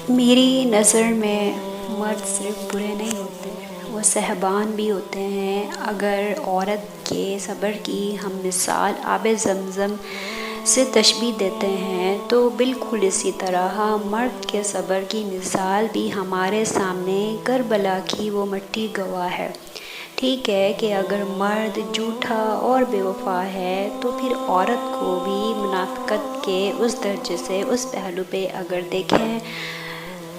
میری نظر میں مرد صرف برے نہیں ہوتے، وہ صحبان بھی ہوتے ہیں۔ اگر عورت کے صبر کی ہم مثال آب زمزم سے تشبیہ دیتے ہیں تو بالکل اسی طرح مرد کے صبر کی مثال بھی ہمارے سامنے کربلا کی وہ مٹی گواہ ہے۔ ٹھیک ہے کہ اگر مرد جھوٹا اور بے وفا ہے تو پھر عورت کو بھی منافقت کے اس درجے سے اس پہلو پہ اگر دیکھیں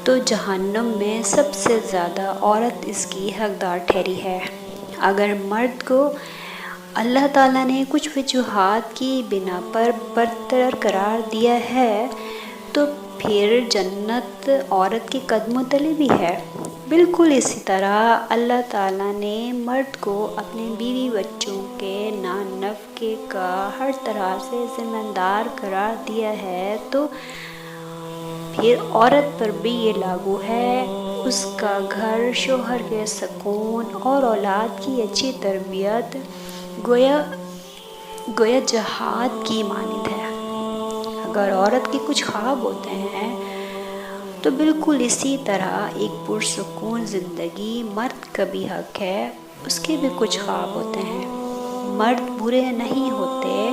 تو جہنم میں سب سے زیادہ عورت اس کی حقدار ٹھہری ہے۔ اگر مرد کو اللہ تعالیٰ نے کچھ وجوہات کی بنا پر برتر قرار دیا ہے تو پھر جنت عورت کے قدموں تلے بھی ہے۔ بالکل اسی طرح اللہ تعالیٰ نے مرد کو اپنے بیوی بچوں کے نان نفقے کا ہر طرح سے ذمہ دار قرار دیا ہے تو پھر عورت پر بھی یہ لاگو ہے۔ اس کا گھر، شوہر کے سکون اور اولاد کی اچھی تربیت گویا جہاد کی مانند ہے۔ اگر عورت کے کچھ خواب ہوتے ہیں تو بالکل اسی طرح ایک پرسکون زندگی مرد کا بھی حق ہے، اس کے بھی کچھ خواب ہوتے ہیں۔ مرد برے نہیں ہوتے،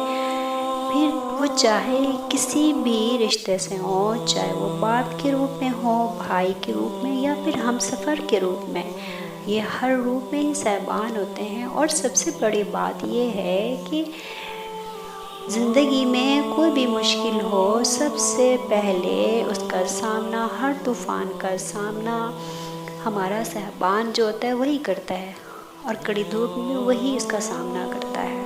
پھر وہ چاہے کسی بھی رشتے سے ہوں، چاہے وہ باپ کے روپ میں ہو، بھائی کے روپ میں یا پھر ہم سفر کے روپ میں، یہ ہر روپ میں ہی صحبان ہوتے ہیں۔ اور سب سے بڑی بات یہ ہے کہ زندگی میں کوئی بھی مشکل ہو، سب سے پہلے اس کا سامنا، ہر طوفان کا سامنا ہمارا صحبان جو ہوتا ہے وہی کرتا ہے، اور کڑی دھوپ میں وہی اس کا سامنا کرتا ہے۔